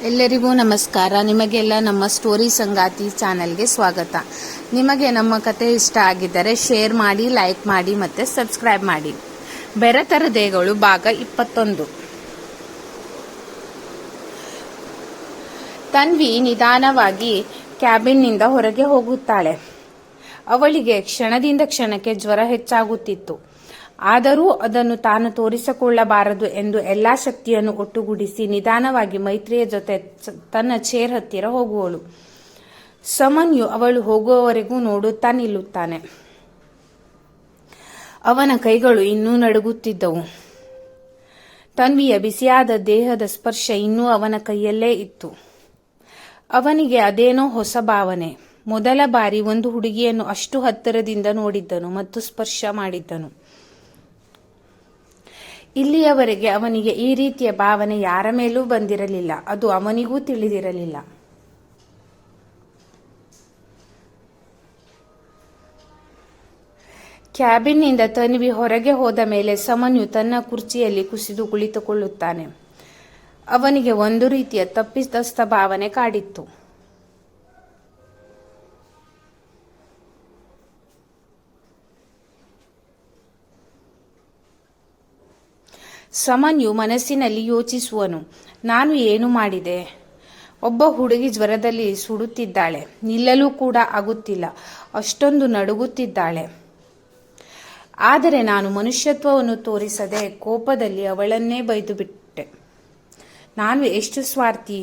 ಎಲ್ಲರಿಗೂ ನಮಸ್ಕಾರ. ನಿಮಗೆಲ್ಲ ನಮ್ಮ ಸ್ಟೋರಿ ಸಂಗಾತಿ ಚಾನೆಲ್ಗೆ ಸ್ವಾಗತ. ನಿಮಗೆ ನಮ್ಮ ಕತೆ ಇಷ್ಟ ಆಗಿದ್ದರೆ ಶೇರ್ ಮಾಡಿ, ಲೈಕ್ ಮಾಡಿ ಮತ್ತು ಸಬ್ಸ್ಕ್ರೈಬ್ ಮಾಡಿ. ಬೆರೆತರ ದೇಗಳು ಭಾಗ 21. ತನ್ವಿ ನಿಧಾನವಾಗಿ ಕ್ಯಾಬಿನ್ನಿಂದ ಹೊರಗೆ ಹೋಗುತ್ತಾಳೆ. ಅವಳಿಗೆ ಕ್ಷಣದಿಂದ ಕ್ಷಣಕ್ಕೆ ಜ್ವರ ಹೆಚ್ಚಾಗುತ್ತಿತ್ತು. ಆದರೂ ಅದನ್ನು ತಾನು ತೋರಿಸಿಕೊಳ್ಳಬಾರದು ಎಂದು ಎಲ್ಲಾ ಶಕ್ತಿಯನ್ನು ಒಟ್ಟುಗೂಡಿಸಿ ನಿಧಾನವಾಗಿ ಮೈತ್ರಿಯ ಜೊತೆ ತನ್ನ ಚೇರ್ ಹತ್ತಿರ ಹೋಗುವಳು. ಸಮನ್ಯು ಅವಳು ಹೋಗುವವರೆಗೂ ನೋಡುತ್ತಾ ನಿಲ್ಲುತ್ತಾನೆ. ಅವನ ಕೈಗಳು ಇನ್ನೂ ನಡುಗುತ್ತಿದ್ದವು. ತನ್ವಿಯ ಬಿಸಿಯಾದ ದೇಹದ ಸ್ಪರ್ಶ ಇನ್ನೂ ಅವನ ಕೈಯಲ್ಲೇ ಇತ್ತು. ಅವನಿಗೆ ಅದೇನೋ ಹೊಸ ಭಾವನೆ. ಮೊದಲ ಬಾರಿ ಒಂದು ಹುಡುಗಿಯನ್ನು ಅಷ್ಟು ಹತ್ತಿರದಿಂದ ನೋಡಿದ್ದನು ಮತ್ತು ಸ್ಪರ್ಶ ಮಾಡಿದ್ದನು. ಇಲ್ಲಿಯವರೆಗೆ ಅವನಿಗೆ ಈ ರೀತಿಯ ಭಾವನೆ ಯಾರ ಮೇಲೂ ಬಂದಿರಲಿಲ್ಲ. ಅದು ಅವನಿಗೂ ತಿಳಿದಿರಲಿಲ್ಲ. ಕ್ಯಾಬಿನ್ನಿಂದ ತನ್ವಿ ಹೊರಗೆ ಹೋದ ಮೇಲೆ ಸಮನ್ಯು ತನ್ನ ಕುರ್ಚಿಯಲ್ಲಿ ಕುಸಿದು ಕುಳಿತುಕೊಳ್ಳುತ್ತಾನೆ. ಅವನಿಗೆ ಒಂದು ರೀತಿಯ ತಪ್ಪಿತಸ್ಥ ಭಾವನೆ ಕಾಡಿತ್ತು. ಸಮನ್ಯು ಮನಸ್ಸಿನಲ್ಲಿ ಯೋಚಿಸುವನು, ನಾನು ಏನು ಮಾಡಿದೆ? ಒಬ್ಬ ಹುಡುಗಿ ಜ್ವರದಲ್ಲಿ ಸುಡುತ್ತಿದ್ದಾಳೆ. ನಿಲ್ಲಲು ಕೂಡ ಆಗುತ್ತಿಲ್ಲ. ಅಷ್ಟೊಂದು ನಡುಗುತ್ತಿದ್ದಾಳೆ. ಆದರೆ ನಾನು ಮನುಷ್ಯತ್ವವನ್ನು ತೋರಿಸದೆ ಕೋಪದಲ್ಲಿ ಅವಳನ್ನೇ ಬೈದು ಬಿಟ್ಟೆ. ನಾನು ಎಷ್ಟು ಸ್ವಾರ್ಥಿ!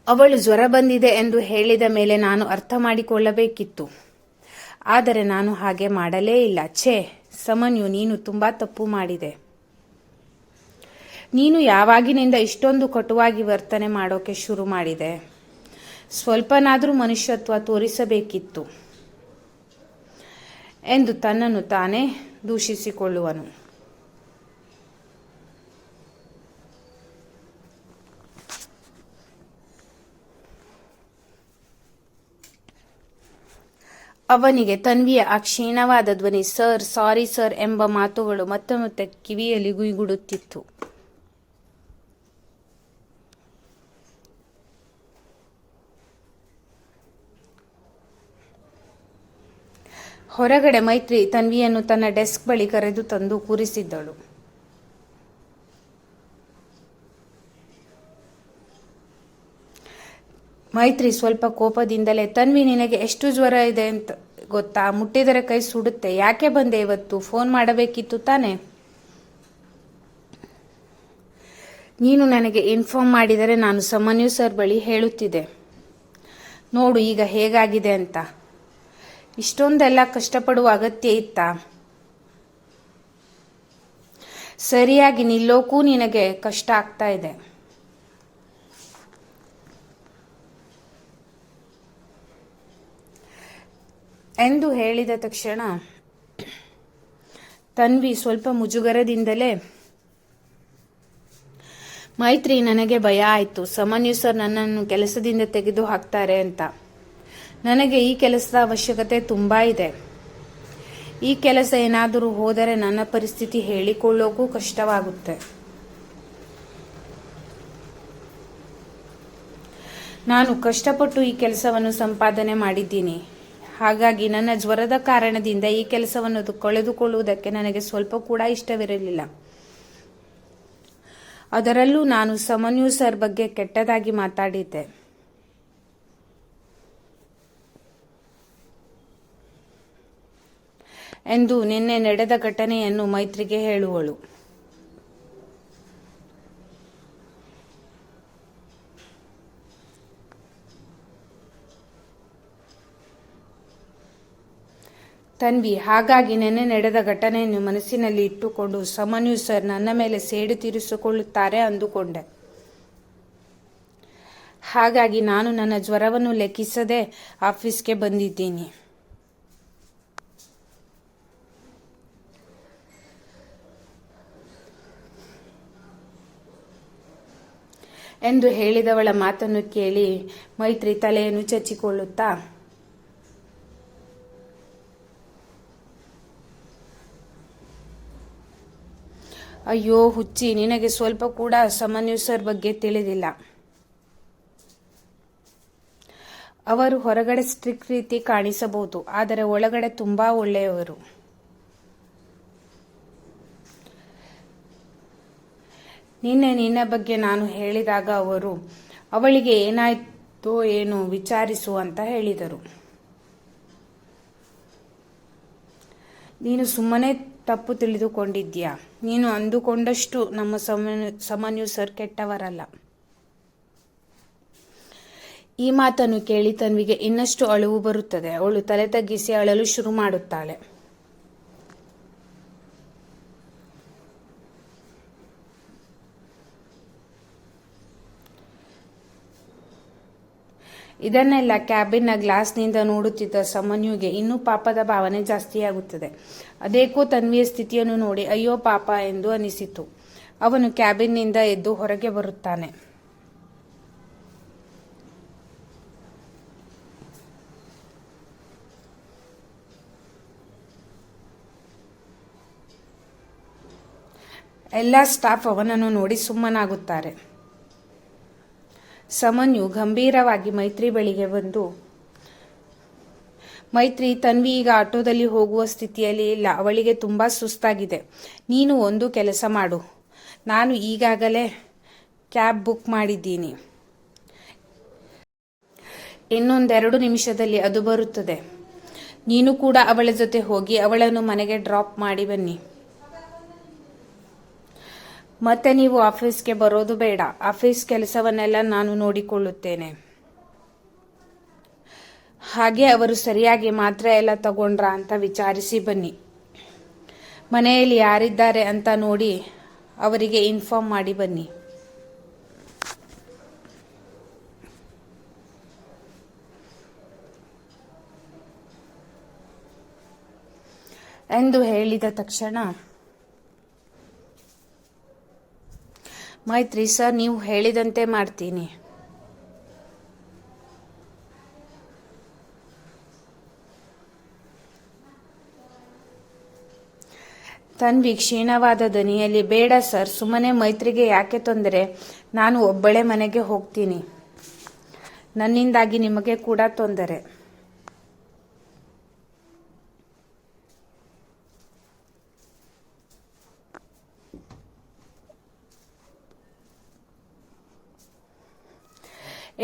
ಅವಳು ಜ್ವರ ಬಂದಿದೆ ಎಂದು ಹೇಳಿದ ಮೇಲೆ ನಾನು ಅರ್ಥ ಮಾಡಿಕೊಳ್ಳಬೇಕಿತ್ತು. ಆದರೆ ನಾನು ಹಾಗೆ ಮಾಡಲೇ ಇಲ್ಲ. ಛೇ ಸಮನ್ಯು, ನೀನು ತುಂಬಾ ತಪ್ಪು ಮಾಡಿದೆ. ನೀನು ಯಾವಾಗಿನಿಂದ ಇಷ್ಟೊಂದು ಕಟುವಾಗಿ ವರ್ತನೆ ಮಾಡೋಕೆ ಶುರು ಮಾಡಿದೆ? ಸ್ವಲ್ಪನಾದರೂ ಮನುಷ್ಯತ್ವ ತೋರಿಸಬೇಕಿತ್ತು ಎಂದು ತನ್ನನ್ನು ತಾನೇ ದೂಷಿಸಿಕೊಳ್ಳುವನು. ಅವನಿಗೆ ತನ್ವಿಯ ಆ ಕ್ಷೀಣವಾದ ಧ್ವನಿ, ಸರ್, ಸಾರಿ ಸರ್ ಎಂಬ ಮಾತುಗಳು ಮತ್ತೆ ಮತ್ತೆ ಕಿವಿಯಲ್ಲಿ ಗುಯ್ಗುಡುತ್ತಿತ್ತು. ಹೊರಗಡೆ ಮೈತ್ರಿ ತನ್ವಿಯನ್ನು ತನ್ನ ಡೆಸ್ಕ್ ಬಳಿ ಕರೆದು ತಂದು ಕೂರಿಸಿದ್ದಳು. ಮೈತ್ರಿ ಸ್ವಲ್ಪ ಕೋಪದಿಂದಲೇ, ತನ್ವಿ, ನಿನಗೆ ಎಷ್ಟು ಜ್ವರ ಇದೆ ಅಂತ ಗೊತ್ತಾ? ಮುಟ್ಟಿದರೆ ಕೈ ಸುಡುತ್ತೆ. ಯಾಕೆ ಬಂದೆ ಇವತ್ತು? ಫೋನ್ ಮಾಡಬೇಕಿತ್ತು ತಾನೆ? ನೀನು ನನಗೆ ಇನ್ಫಾರ್ಮ್ ಮಾಡಿದರೆ ನಾನು ಸಮನ್ಯು ಸರ್ ಬಳಿ ಹೇಳುತ್ತಿದ್ದೆ. ನೋಡು ಈಗ ಹೇಗಾಗಿದೆ ಅಂತ. ಇಷ್ಟೊಂದೆಲ್ಲ ಕಷ್ಟಪಡುವ ಅಗತ್ಯ ಇತ್ತಾ? ಸರಿಯಾಗಿ ನಿಲ್ಲೋಕ್ಕೂ ನಿನಗೆ ಕಷ್ಟ ಆಗ್ತಾ ಇದೆ. ಎಂದು ಹೇಳಿದ ತಕ್ಷಣ ತನ್ವಿ ಸ್ವಲ್ಪ ಮುಜುಗರದಿಂದಲೇ, ಮೈತ್ರಿ, ನನಗೆ ಭಯ ಆಯಿತು. ಸಮನ್ಯು ಸರ್ ನನ್ನನ್ನು ಕೆಲಸದಿಂದ ತೆಗೆದು ಹಾಕ್ತಾರೆ ಅಂತ. ನನಗೆ ಈ ಕೆಲಸದ ಅವಶ್ಯಕತೆ ತುಂಬಾ ಇದೆ. ಈ ಕೆಲಸ ಏನಾದರೂ ಹೋದರೆ ನನ್ನ ಪರಿಸ್ಥಿತಿ ಹೇಳಿಕೊಳ್ಳೋಕ್ಕೂ ಕಷ್ಟವಾಗುತ್ತೆ. ನಾನು ಕಷ್ಟಪಟ್ಟು ಈ ಕೆಲಸವನ್ನು ಸಂಪಾದನೆ ಮಾಡಿದ್ದೀನಿ. ಹಾಗಾಗಿ ನನ್ನ ಜ್ವರದ ಕಾರಣದಿಂದ ಈ ಕೆಲಸವನ್ನು ಕಳೆದುಕೊಳ್ಳುವುದಕ್ಕೆ ನನಗೆ ಸ್ವಲ್ಪ ಕೂಡ ಇಷ್ಟವಿರಲಿಲ್ಲ. ಅದರಲ್ಲೂ ನಾನು ಸಮನ್ಯು ಸರ್ ಬಗ್ಗೆ ಕೆಟ್ಟದಾಗಿ ಮಾತಾಡಿದ್ದೆ ಎಂದು ನಿನ್ನೆ ನಡೆದ ಘಟನೆಯನ್ನು ಮೈತ್ರಿಗೆ ಹೇಳುವಳು. ತನ್ವಿ, ಹಾಗಾಗಿ ನೆನ್ನೆ ನಡೆದ ಘಟನೆಯನ್ನು ಮನಸ್ಸಿನಲ್ಲಿ ಇಟ್ಟುಕೊಂಡು ಸಮನ್ಯು ಸರ್ ನನ್ನ ಮೇಲೆ ಸೇಡು ತೀರಿಸಿಕೊಳ್ಳುತ್ತಾರೆ ಅಂದುಕೊಂಡೆ. ಹಾಗಾಗಿ ನಾನು ನನ್ನ ಜ್ವರವನ್ನು ಲೆಕ್ಕಿಸದೆ ಆಫೀಸ್ಗೆ ಬಂದಿದ್ದೀನಿ ಎಂದು ಹೇಳಿದವಳ ಮಾತನ್ನು ಕೇಳಿ ಮೈತ್ರಿ ತಲೆಯನ್ನು ಚಚ್ಚಿಕೊಳ್ಳುತ್ತಾ, ಅಯ್ಯೋ ಹುಚ್ಚಿ, ನಿನಗೆ ಸ್ವಲ್ಪ ಕೂಡ ಸಮನ್ಯು ಸರ್ ಬಗ್ಗೆ ತಿಳಿದಿಲ್ಲ. ಅವರು ಹೊರಗಡೆ ಸ್ಟ್ರಿಕ್ಟ್ ರೀತಿ ಕಾಣಿಸಬಹುದು, ಆದರೆ ಒಳಗಡೆ ತುಂಬಾ ಒಳ್ಳೆಯವರು. ನಿನ್ನೆ ನಿನ್ನ ಬಗ್ಗೆ ನಾನು ಹೇಳಿದಾಗ ಅವರು ಅವಳಿಗೆ ಏನಾಯ್ತೋ ಏನು ವಿಚಾರಿಸು ಅಂತ ಹೇಳಿದರು. ನೀನು ಸುಮ್ಮನೆ ತಪ್ಪು ತಿಳಿದುಕೊಂಡಿದ್ಯಾ? ನೀನು ಅಂದುಕೊಂಡಷ್ಟು ನಮ್ಮ ಸಮನ್ಯು ಸರ್ ಕೆಟ್ಟವರಲ್ಲ. ಈ ಮಾತನ್ನು ಕೇಳಿ ತನ್ವಿಗೆ ಇನ್ನಷ್ಟು ಅಳುವು ಬರುತ್ತದೆ. ಅವಳು ತಲೆ ತಗ್ಗಿಸಿ ಅಳಲು ಶುರು ಮಾಡುತ್ತಾಳೆ. ಇದನ್ನೆಲ್ಲ ಕ್ಯಾಬಿನ್ನ ಗ್ಲಾಸ್ನಿಂದ ನೋಡುತ್ತಿದ್ದ ಸಮನ್ಯುಗೆ ಇನ್ನೂ ಪಾಪದ ಭಾವನೆ ಜಾಸ್ತಿಯಾಗುತ್ತದೆ. ಅದೇಕೋ ತನ್ವಿಯ ಸ್ಥಿತಿಯನ್ನು ನೋಡಿ ಅಯ್ಯೋ ಪಾಪ ಎಂದು ಅನಿಸಿತು. ಅವನು ಕ್ಯಾಬಿನ್ನಿಂದ ಎದ್ದು ಹೊರಗೆ ಬರುತ್ತಾನೆ. ಎಲ್ಲ ಸ್ಟಾಫ್ ಅವನನ್ನು ನೋಡಿ ಸುಮ್ಮನಾಗುತ್ತಾರೆ. ಸಮನ್ಯು ಗಂಭೀರವಾಗಿ ಮೈತ್ರಿ ಬಳಿಗೆ ಬಂದು, ಮೈತ್ರಿ, ತನ್ವಿ ಈಗ ಆಟೋದಲ್ಲಿ ಹೋಗುವ ಸ್ಥಿತಿಯಲ್ಲಿ ಇಲ್ಲ. ಅವಳಿಗೆ ತುಂಬಾ ಸುಸ್ತಾಗಿದೆ. ನೀನು ಒಂದು ಕೆಲಸ ಮಾಡು. ನಾನು ಈಗಾಗಲೇ ಕ್ಯಾಬ್ ಬುಕ್ ಮಾಡಿದ್ದೀನಿ. ಇನ್ನೊಂದೆರಡು ನಿಮಿಷದಲ್ಲಿ ಅದು ಬರುತ್ತದೆ. ನೀನು ಕೂಡ ಅವಳ ಜೊತೆ ಹೋಗಿ ಅವಳನ್ನು ಮನೆಗೆ ಡ್ರಾಪ್ ಮಾಡಿ ಬನ್ನಿ. ಮತ್ತೆ ನೀವು ಆಫೀಸ್ಗೆ ಬರೋದು ಬೇಡ. ಆಫೀಸ್ ಕೆಲಸವನ್ನೆಲ್ಲ ನಾನು ನೋಡಿಕೊಳ್ಳುತ್ತೇನೆ. ಹಾಗೆ ಅವರು ಸರಿಯಾಗಿ ಮಾತ್ರೆ ಎಲ್ಲ ತಗೊಂಡ್ರಾ ಅಂತ ವಿಚಾರಿಸಿ ಬನ್ನಿ. ಮನೆಯಲ್ಲಿ ಯಾರಿದ್ದಾರೆ ಅಂತ ನೋಡಿ ಅವರಿಗೆ ಇನ್ಫಾರ್ಮ್ ಮಾಡಿ ಬನ್ನಿ ಎಂದು ಹೇಳಿದ ತಕ್ಷಣ ಮೈತ್ರಿ, ಸರ್ ನೀವು ಹೇಳಿದಂತೆ ಮಾಡ್ತೀನಿ. ತನ್ವಿ ಕ್ಷೀಣವಾದ ದನಿಯಲ್ಲಿ, ಬೇಡ ಸರ್, ಸುಮ್ಮನೆ ಮೈತ್ರಿಗೆ ಯಾಕೆ ತೊಂದರೆ? ನಾನು ಒಬ್ಬಳೇ ಮನೆಗೆ ಹೋಗ್ತೀನಿ. ನನ್ನಿಂದಾಗಿ ನಿಮಗೆ ಕೂಡ ತೊಂದರೆ.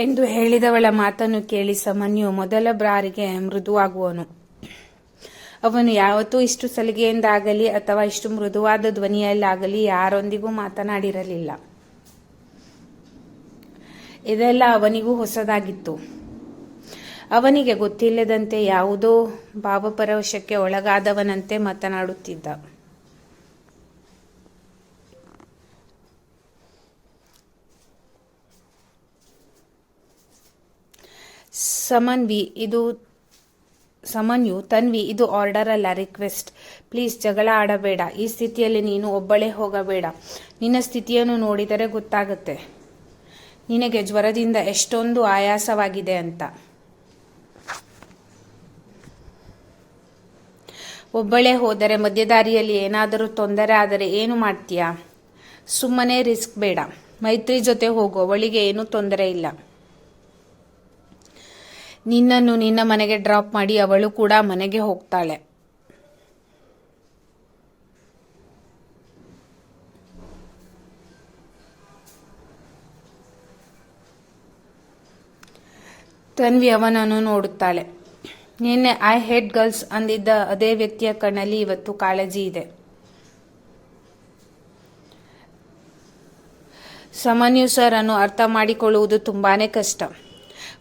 ಎಂದು ಹೇಳಿದವಳ ಮಾತನ್ನು ಕೇಳಿ ಸಮನ್ಯು ಮೊದಲ ಬಾರಿಗೆ ಮೃದುವಾಗುವನು. ಅವನು ಯಾವತ್ತೂ ಇಷ್ಟು ಸಲಿಗೆಯಿಂದಾಗಲಿ ಅಥವಾ ಇಷ್ಟು ಮೃದುವಾದ ಧ್ವನಿಯಲ್ಲಾಗಲಿ ಯಾರೊಂದಿಗೂ ಮಾತನಾಡಿರಲಿಲ್ಲ. ಇದೆಲ್ಲ ಅವನಿಗೂ ಹೊಸದಾಗಿತ್ತು. ಅವನಿಗೆ ಗೊತ್ತಿಲ್ಲದಂತೆ ಯಾವುದೋ ಭಾವಪರವಶಕ್ಕೆ ಒಳಗಾದವನಂತೆ ಮಾತನಾಡುತ್ತಿದ್ದ. ಸಮನ್ಯು, ತನ್ವಿ, ಇದು ಆರ್ಡರ್ ಅಲ್ಲ, ರಿಕ್ವೆಸ್ಟ್. ಪ್ಲೀಸ್ ಜಗಳ ಆಡಬೇಡ. ಈ ಸ್ಥಿತಿಯಲ್ಲಿ ನೀನು ಒಬ್ಬಳೇ ಹೋಗಬೇಡ. ನಿನ್ನ ಸ್ಥಿತಿಯನ್ನು ನೋಡಿದರೆ ಗೊತ್ತಾಗುತ್ತೆ ನಿನಗೆ ಜ್ವರದಿಂದ ಎಷ್ಟೊಂದು ಆಯಾಸವಾಗಿದೆ ಅಂತ. ಒಬ್ಬಳೇ ಹೋದರೆ ಮಧ್ಯದಾರಿಯಲ್ಲಿ ಏನಾದರೂ ತೊಂದರೆ ಆದರೆ ಏನು ಮಾಡ್ತೀಯಾ? ಸುಮ್ಮನೆ ರಿಸ್ಕ್ ಬೇಡ. ಮೈತ್ರಿ ಜೊತೆ ಹೋಗು, ಅವಳಿಗೆ ಏನೂ ತೊಂದರೆ ಇಲ್ಲ. ನಿನ್ನನ್ನು ನಿನ್ನ ಮನೆಗೆ ಡ್ರಾಪ್ ಮಾಡಿ ಅವಳು ಕೂಡ ಮನೆಗೆ ಹೋಗ್ತಾಳೆ. ತನ್ವಿ ಅವನನ್ನು ನೋಡುತ್ತಾಳೆ. ನಿನ್ನೆ ಐ ಹೇಟ್ ಗರ್ಲ್ಸ್ ಅಂದಿದ್ದ ಅದೇ ವ್ಯಕ್ತಿಯ ಕಣ್ಣಲ್ಲಿ ಇವತ್ತು ಕಾಳಜಿ ಇದೆ. ಸಮನ್ಯು ಸರ್ ಅನ್ನು ಅರ್ಥ ಮಾಡಿಕೊಳ್ಳುವುದು ತುಂಬಾನೇ ಕಷ್ಟ.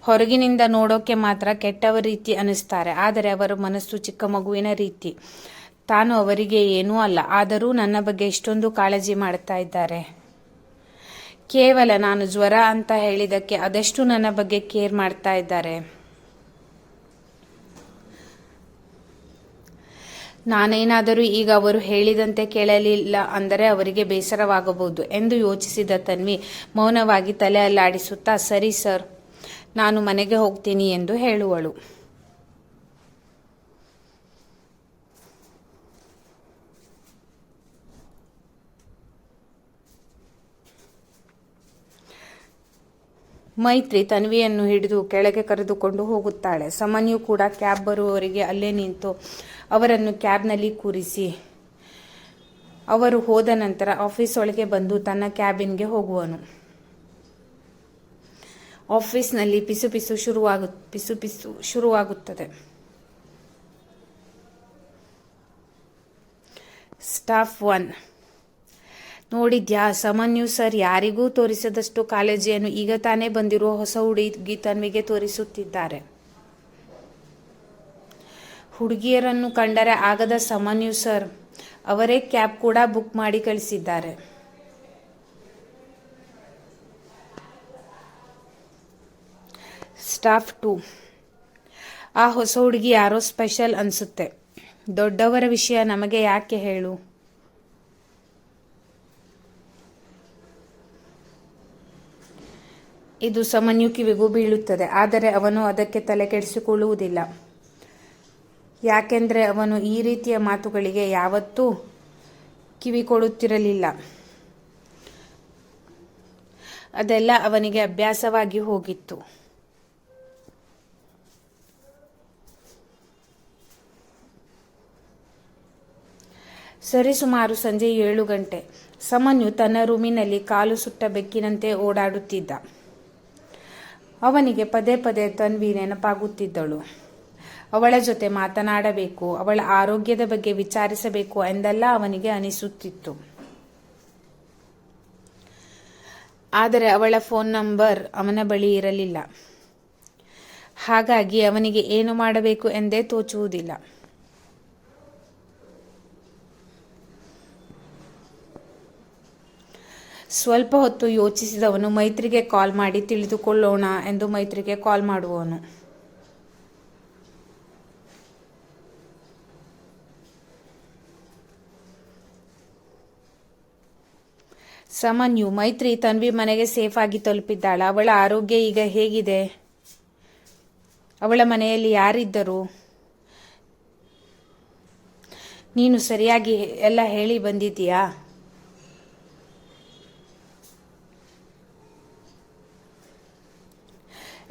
ಹೊರಗಿನಿಂದ ನೋಡೋಕೆ ಮಾತ್ರ ಕೆಟ್ಟವ ರೀತಿ ಅನಿಸ್ತಾರೆ, ಆದರೆ ಅವರ ಮನಸ್ಸು ಚಿಕ್ಕ ಮಗುವಿನ ರೀತಿ. ತಾನು ಅವರಿಗೆ ಏನೂ ಅಲ್ಲ, ಆದರೂ ನನ್ನ ಬಗ್ಗೆ ಇಷ್ಟೊಂದು ಕಾಳಜಿ ಮಾಡ್ತಾ ಇದ್ದಾರೆ. ಕೇವಲ ನಾನು ಜ್ವರ ಅಂತ ಹೇಳಿದಕ್ಕೆ ಅದೆಷ್ಟು ನನ್ನ ಬಗ್ಗೆ ಕೇರ್ ಮಾಡ್ತಾ ಇದ್ದಾರೆ. ನಾನೇನಾದರೂ ಈಗ ಅವರು ಹೇಳಿದಂತೆ ಕೇಳಲಿಲ್ಲ ಅಂದರೆ ಅವರಿಗೆ ಬೇಸರವಾಗಬಹುದು ಎಂದು ಯೋಚಿಸಿದ ತನ್ವಿ ಮೌನವಾಗಿ ತಲೆ ಅಲ್ಲಾಡಿಸುತ್ತಾ, ಸರಿ ಸರ್, ನಾನು ಮನೆಗೆ ಹೋಗ್ತೀನಿ ಎಂದು ಹೇಳುವಳು. ಮೈತ್ರಿ ತನ್ವಿಯನ್ನು ಹಿಡಿದು ಕೆಳಗೆ ಕರೆದುಕೊಂಡು ಹೋಗುತ್ತಾಳೆ. ಸಮನ್ಯು ಕೂಡ ಕ್ಯಾಬ್ ಬರುವವರೆಗೆ ಅಲ್ಲೇ ನಿಂತು ಅವರನ್ನು ಕ್ಯಾಬ್ನಲ್ಲಿ ಕೂರಿಸಿ ಅವರು ಹೋದ ನಂತರ ಆಫೀಸ್ ಒಳಗೆ ಬಂದು ತನ್ನ ಕ್ಯಾಬಿನ್ಗೆ ಹೋಗುವನು. ಆಫೀಸ್ನಲ್ಲಿ ಪಿಸು ಪಿಸು ಶುರುವಾಗುತ್ತದೆ. ಸ್ಟಾಫ್ 1: ನೋಡಿದ್ಯಾ, ಸಮನ್ಯು ಸರ್ ಯಾರಿಗೂ ತೋರಿಸದಷ್ಟು ಕಾಳಜಿಯನ್ನು ಈಗ ತಾನೇ ಬಂದಿರುವ ಹೊಸ ಹುಡುಗಿ ತನ್ವಿಗೆ ತೋರಿಸುತ್ತಿದ್ದಾರೆ. ಹುಡುಗಿಯರನ್ನು ಕಂಡರೆ ಆಗದ ಸಮನ್ಯು ಸರ್ ಅವರೇ ಕ್ಯಾಬ್ ಕೂಡ ಬುಕ್ ಮಾಡಿ ಕಳಿಸಿದ್ದಾರೆ. ಸ್ಟಾಫ್ 2: ಆ ಹೊಸ ಹುಡುಗಿ ಯಾರೋ ಸ್ಪೆಷಲ್ ಅನ್ಸುತ್ತೆ. ದೊಡ್ಡವರ ವಿಷಯ ನಮಗೆ ಯಾಕೆ ಹೇಳು. ಇದು ಸಮನ್ಯು ಕಿವಿಗೂ ಬೀಳುತ್ತದೆ. ಆದರೆ ಅವನು ಅದಕ್ಕೆ ತಲೆ ಕೆಡಿಸಿಕೊಳ್ಳುವುದಿಲ್ಲ. ಯಾಕೆಂದರೆ ಅವನು ಈ ರೀತಿಯ ಮಾತುಗಳಿಗೆ ಯಾವತ್ತೂ ಕಿವಿ ಕೊಡುತ್ತಿರಲಿಲ್ಲ. ಅದೆಲ್ಲ ಅವನಿಗೆ ಅಭ್ಯಾಸವಾಗಿ ಹೋಗಿತ್ತು. ಸರಿಸುಮಾರು ಸಂಜೆ 7 ಗಂಟೆ. ಸಮನ್ಯು ತನ್ನ ರೂಮಿನಲ್ಲಿ ಕಾಲು ಸುಟ್ಟ ಬೆಕ್ಕಿನಂತೆ ಓಡಾಡುತ್ತಿದ್ದ. ಅವನಿಗೆ ಪದೇ ಪದೇ ತನ್ವಿ ನೆನಪಾಗುತ್ತಿದ್ದಳು. ಅವಳ ಜೊತೆ ಮಾತನಾಡಬೇಕು, ಅವಳ ಆರೋಗ್ಯದ ಬಗ್ಗೆ ವಿಚಾರಿಸಬೇಕು ಎಂದೆಲ್ಲ ಅವನಿಗೆ ಅನಿಸುತ್ತಿತ್ತು. ಆದರೆ ಅವಳ ಫೋನ್ ನಂಬರ್ ಅವನ ಬಳಿ ಇರಲಿಲ್ಲ. ಹಾಗಾಗಿ ಅವನಿಗೆ ಏನು ಮಾಡಬೇಕು ಎಂದೇ ತೋಚುವುದಿಲ್ಲ. ಸ್ವಲ್ಪ ಹೊತ್ತು ಯೋಚಿಸಿದವನು ಮೈತ್ರಿಗೆ ಕಾಲ್ ಮಾಡಿ ತಿಳಿದುಕೊಳ್ಳೋಣ ಎಂದು ಮೈತ್ರಿಗೆ ಕಾಲ್ ಮಾಡುವನು. ಸಮನ್ಯು: ಮೈತ್ರಿ, ತನ್ವಿ ಮನೆಗೆ ಸೇಫ್ ಆಗಿ ತಲುಪಿದ್ದಾಳ. ಅವಳ ಆರೋಗ್ಯ ಈಗ ಹೇಗಿದೆ? ಅವಳ ಮನೆಯಲ್ಲಿ ಯಾರಿದ್ದರು? ನೀನು ಸರಿಯಾಗಿ ಎಲ್ಲ ಹೇಳಿ ಬಂದಿದ್ದೀಯಾ?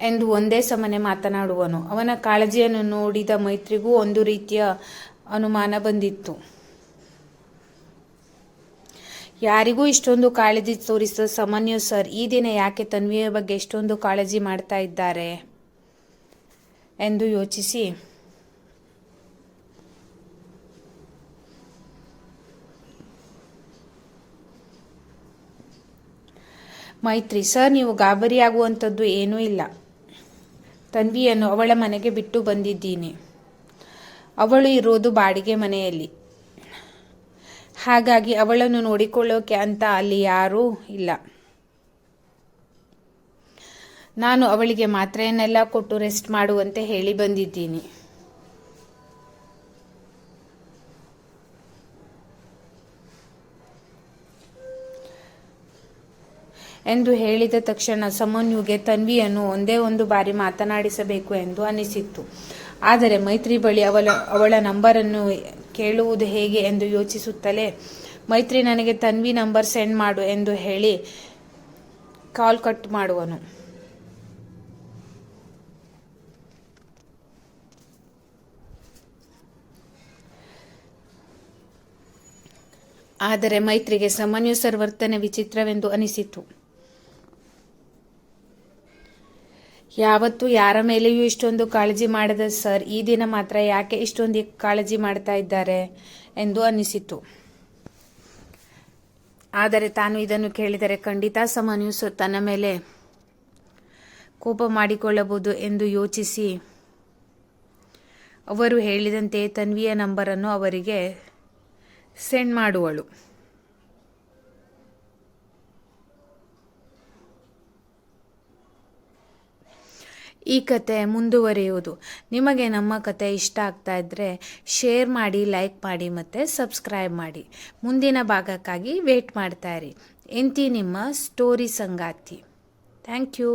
ಎಂದು ಒಂದೇ ಸಮನೆ ಮಾತನಾಡುವನು. ಅವನ ಕಾಳಜಿಯನ್ನು ನೋಡಿದ ಮೈತ್ರಿಗೂ ಒಂದು ರೀತಿಯ ಅನುಮಾನ ಬಂದಿತ್ತು. ಯಾರಿಗೂ ಇಷ್ಟೊಂದು ಕಾಳಜಿ ತೋರಿಸಿದ ಸಮನ್ಯು ಸರ್ ಈ ದಿನ ಯಾಕೆ ತನ್ವಿಯ ಬಗ್ಗೆ ಇಷ್ಟೊಂದು ಕಾಳಜಿ ಮಾಡ್ತಾ ಇದ್ದಾರೆ ಎಂದು ಯೋಚಿಸಿ ಮೈತ್ರಿ: ಸರ್, ನೀವು ಗಾಬರಿಯಾಗುವಂಥದ್ದು ಏನೂ ಇಲ್ಲ. ತನ್ವಿಯನ್ನು ಅವಳ ಮನೆಗೆ ಬಿಟ್ಟು ಬಂದಿದ್ದೀನಿ. ಅವಳು ಇರೋದು ಬಾಡಿಗೆ ಮನೆಯಲ್ಲಿ. ಹಾಗಾಗಿ ಅವಳನ್ನು ನೋಡಿಕೊಳ್ಳೋಕೆ ಅಂತ ಅಲ್ಲಿ ಯಾರೂ ಇಲ್ಲ. ನಾನು ಅವಳಿಗೆ ಮಾತ್ರೆಯನ್ನೆಲ್ಲ ಕೊಟ್ಟು ರೆಸ್ಟ್ ಮಾಡುವಂತೆ ಹೇಳಿ ಬಂದಿದ್ದೀನಿ. ಎಂದು ಹೇಳಿದ ತಕ್ಷಣ ಸಮನ್ಯುಗೆ ತನ್ವಿಯನ್ನು ಒಂದೇ ಒಂದು ಬಾರಿ ಮಾತನಾಡಿಸಬೇಕು ಎಂದು ಅನಿಸಿತ್ತು. ಆದರೆ ಮೈತ್ರಿ ಬಳಿ ಅವಳ ನಂಬರನ್ನು ಕೇಳುವುದು ಹೇಗೆ ಎಂದು ಯೋಚಿಸುತ್ತಲೇ, ಮೈತ್ರಿ, ನನಗೆ ತನ್ವಿ ನಂಬರ್ ಸೆಂಡ್ ಮಾಡು ಎಂದು ಹೇಳಿ ಕಾಲ್ ಕಟ್ ಮಾಡುವನು. ಆದರೆ ಮೈತ್ರಿಗೆ ಸಮನ್ಯು ಸರ್ ವರ್ತನೆ ವಿಚಿತ್ರವೆಂದು ಅನಿಸಿತು. ಯಾವತ್ತೂ ಯಾರ ಮೇಲೆಯೂ ಇಷ್ಟೊಂದು ಕಾಳಜಿ ಮಾಡದ ಸರ್ ಈ ದಿನ ಮಾತ್ರ ಯಾಕೆ ಇಷ್ಟೊಂದು ಕಾಳಜಿ ಮಾಡ್ತಾ ಇದ್ದಾರೆ ಎಂದು ಅನಿಸಿತು. ಆದರೆ ತಾನು ಇದನ್ನು ಕೇಳಿದರೆ ಖಂಡಿತ ಸಮನ್ಯು ಸರ್ ತನ್ನ ಮೇಲೆ ಕೋಪ ಮಾಡಿಕೊಳ್ಳಬಹುದು ಎಂದು ಯೋಚಿಸಿ ಅವರು ಹೇಳಿದಂತೆ ತನ್ವಿಯ ನಂಬರನ್ನು ಅವರಿಗೆ ಸೆಂಡ್ ಮಾಡುವಳು. ಈ ಕತೆ ಮುಂದುವರಿಯುವುದು. ನಿಮಗೆ ನಮ್ಮ ಕತೆ ಇಷ್ಟ ಆಗ್ತಾ ಇದ್ದರೆ ಶೇರ್ ಮಾಡಿ, ಲೈಕ್ ಮಾಡಿ ಮತ್ತು ಸಬ್ಸ್ಕ್ರೈಬ್ ಮಾಡಿ. ಮುಂದಿನ ಭಾಗಕ್ಕಾಗಿ ವೇಟ್ ಮಾಡ್ತಾ ಇರಿ. ಎಂತಿ ನಿಮ್ಮ ಸ್ಟೋರಿ ಸಂಗಾತಿ. Thank you.